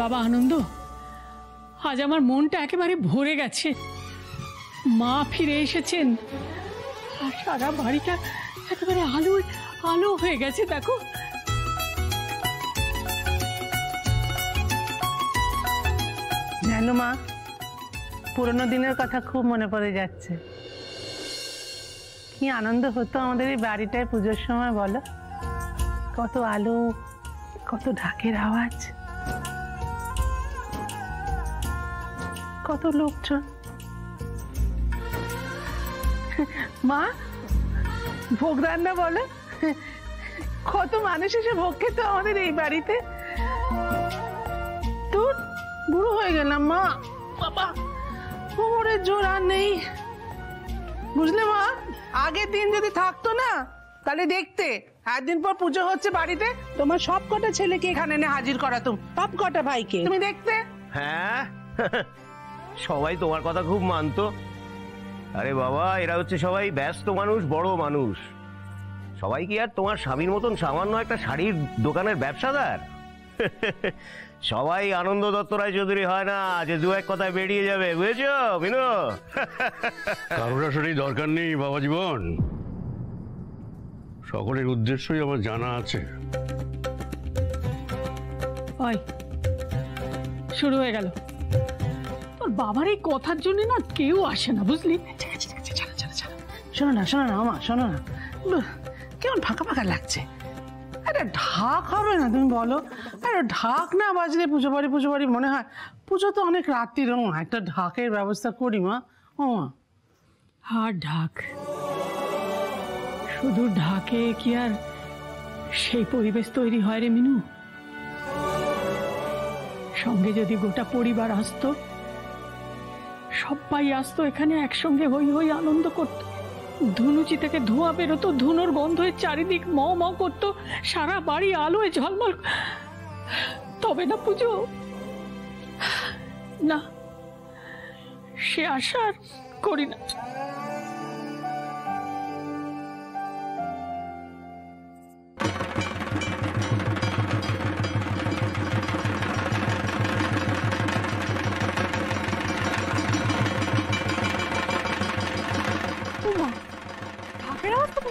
বাবা আনন্দ, আজ আমার মনটা একেবারে ভরে গেছে। মা ফিরে এসেছেন আর সারা বাড়িটা একেবারে আলো আলো হয়ে গেছে। দেখো জানো মা, পুরোনো দিনের কথা খুব মনে পড়ে যাচ্ছে। কি আনন্দ হতো আমাদের এই বাড়িটায় পুজোর সময়, বলো? কত আলো, কত ঢাকের আওয়াজ, কত লোকজন। মা, ভোগ রান্না বলো, কত মানুষ এসে ভোগ খেত আমাদের এই বাড়িতে। তোর বুড়ো হয়ে গেলাম মা, বাবা কোমরের জোর আর নেই, বুঝলে মা? আগের দিন যদি থাকতো না তাহলে দেখতে একদিন পর পুজো হচ্ছে বাড়িতে, তোমার সব কটা ছেলেকে এখানে এনে হাজির করাতুম, সব কটা ভাইকে তুমি দেখতে। হ্যাঁ, সবাই তোমার কথা খুব মানতো। আরে বাবা, এরা হচ্ছে সবাই ব্যস্ত মানুষ, বড় মানুষ। সবাই কি আর তোমার স্বামীর মতন সামান্য একটা শাড়ির দোকানের ব্যবসাদার? সবাই আনন্দ দত্ত রায় চৌধুরী হয় না যে দু এক কথায় বেরিয়ে যাবে, বুঝেছো বিনু? কারোর আসলে দরকার নেই বাবা জীবন, সকলের উদ্দেশ্যই আমার জানা আছে। ওই শুরু হয়ে গেল তোর বাবার এই কথার জন্য না কেউ আসে না, বুঝলি? শোনো না, শোনো না মামা, শোনো না, কেমন ফাঁকা ফাঁকা লাগছে। আরে ঢাক হবে না তুমি বলো? আরে ঢাক না বাজলে পুজো বাড়ি মনে হয়। পুজো তো অনেক রাত্রির, একটা ঢাকের ব্যবস্থা করি মা। ও মা, আর ঢাক, শুধু ঢাকে কি আর সেই পরিবেশ তৈরি হয় রে মিনু? সঙ্গে যদি গোটা পরিবার আসতো, সবাই আসতো এখানে, একসঙ্গে হই হই আনন্দ করত, ধুনুচি থেকে ধোঁয়া বেরোতো, ধুনোর গন্ধে চারিদিক ম ম করতো, সারা বাড়ি আলোয় ঝলমল, তবে না পুজো। না, সে আশা করি না।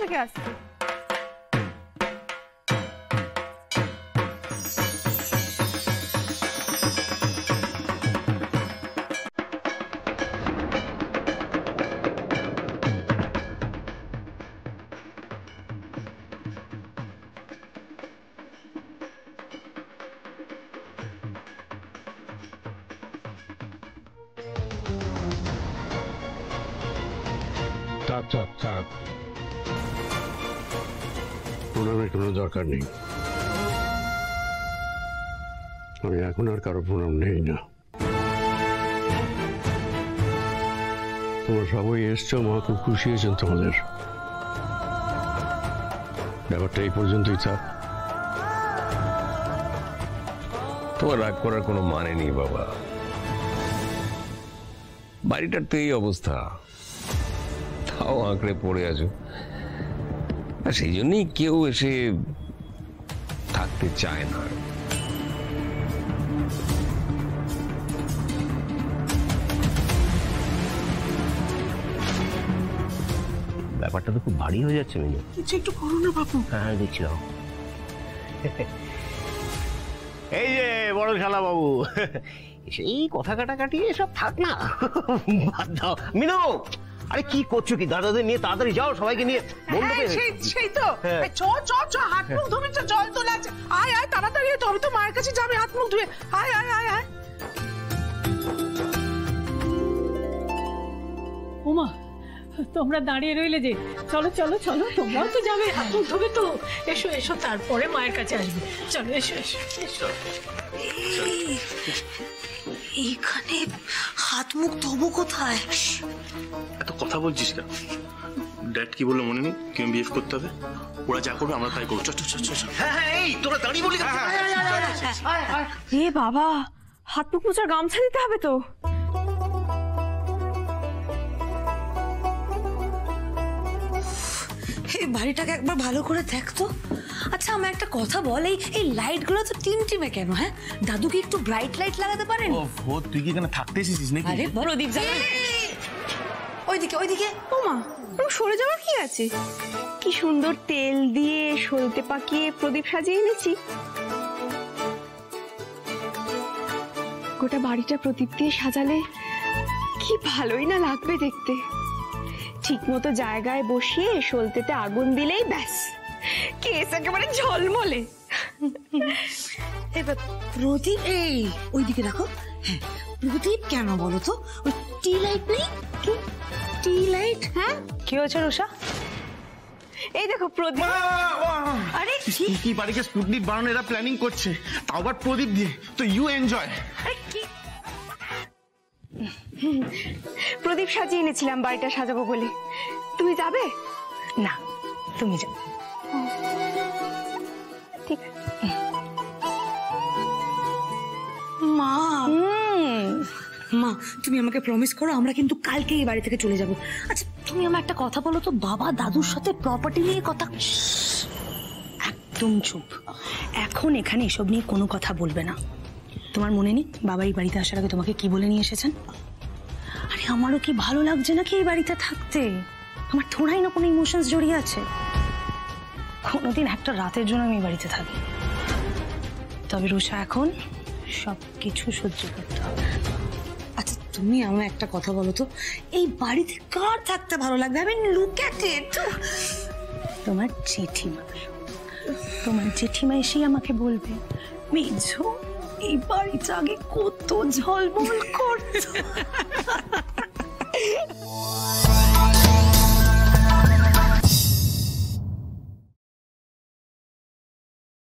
থেকে আসছে। থাক, প্রণামের কোনো দরকার নেই। আমি এখন আর কারো প্রণাম নেই না। তোমরা সবাই এসছো, মা খুব খুশি হয়েছেন তোমাদের। ব্যাপারটা এই পর্যন্তই থাক। তোমার রাগ করার কোনো মানে নেই বাবা, বাড়িটার তো এই অবস্থা, তাও আঁকড়ে পড়ে আছো। আর সেই জন্যই কেউ এসে থাকতে চায় না। ব্যাপারটা তো খুব ভারী হয়ে যাচ্ছে মিনু। কিছু একটু করো না বাপু। হ্যাঁ দেখছিলাম। এই যে বড় শালা বাবু, সেই কথা কাটাকাটি এসব থাক না, বাদ দাও। মিনু, আরে কি করছো কি? দাদাদের নিয়ে তাড়াতাড়ি যাও, সবাইকে নিয়ে মণ্ডপে। সেই তো, চ চ চ, হাত মুখ ধুবি, জল তো লাগছে। আয় আয় তাড়াতাড়ি, তবে তো মায়ের কাছে যাবে হাত মুখ ধুয়ে। আয় আয় আয় আয়। ওমা, তোমরা দাঁড়িয়ে রইলে যে? চলো চলো চলো, তোমরাও তো যাবে, হাত মুখ ধোবে তো। এসো এসো, তারপরে মায়ের কাছে আসবে। চলো এসো এসো এসো। এখানে হাত মুখ ধোবো কোথায়? এত কথা বলছিস কেন? ড্যাড কি বললো মনে নেই? কেউ বিহেভ করতে হবে, ওরা যা করবে আমরা তাই করবো। হ্যাঁ, এই তোরা দাঁড়িয়ে বলি। এ বাবা, হাত মুখ মোছার গামছা দিতে হবে তো। এই বাড়িটাকে একবার ভালো করে দেখতো, আচ্ছা আমার একটা কথা বল, এই লাইট গুলো তো টিমটিমে কেন? হ্যাঁ, দাদুকে একটু ব্রাইট লাইট লাগাতে পারেন? ও তুই কি এখানে থাকতে এসেছিস নাকি? আরে প্রদীপ জ্বালা। ওইদিকে। ও মা, সরে যাওয়ার কি আছে? কি সুন্দর তেল দিয়ে সলতে পাকিয়ে প্রদীপ সাজিয়ে এনেছি। গোটা বাড়িটা প্রদীপ দিয়ে সাজালে কি ভালোই না লাগবে দেখতে। ঠিক মতো জায়গায় বসিয়ে সলতেতে আগুন দিলেই ব্যাস, কেস একেবারে ঝলমলে। এবার প্রদীপ ওইদিকে রাখো। হ্যাঁ, প্রদীপ কেন বলো তো? ওই টি লাইট নেই কি? টি লাইট? হ্যাঁ, কি হয়েছে রুষা? এই দেখো প্রদীপ। আরে কি বাড়িকে স্পুটনিক বানানোর এরা প্ল্যানিং করছে, তাও আবার প্রদীপ দিয়ে। তো ইউ এনজয়। আরে কি প্রদীপ সাজিয়ে এনেছিলাম বাড়িটা সাজাবো বলে। তুমি যাবে? না, তুমি যাও। ঠিক আছে। মা, তুমি আমাকে প্রমিস করো, আমরা কিন্তু কালকে এই বাড়ি থেকে চলে যাব। আচ্ছা তুমি আমার একটা কথা বলো তো, বাবা দাদুর সাথে প্রপার্টি নিয়ে কথা। একদম চুপ, এখন এখানে এসব নিয়ে কোনো কথা বলবে না। তোমার মনে নেই বাবা এই বাড়িতে আসার আগে তোমাকে কি বলে নিয়ে এসেছেন? আরে আমারও কি ভালো লাগছে নাকি এই বাড়িতে থাকতে? আমার থোড়াই না কোনো ইমোশনস জড়িয়ে আছে। কোনোদিন একটা রাতের জন্য আমি এই বাড়িতে থাকি। তবে রুষা, এখন সব কিছু সহ্য করতে হবে। আচ্ছা তুমি আমার একটা কথা বলো তো, এই বাড়িতে কার থাকতে ভালো লাগবে? আমি লুক অ্যাট ইট। তোমার জেঠিমা। তোমার জেঠিমা এসেই আমাকে বলবে, মেঝো এই বাড়িটা আগে কত ঝলমল করতো।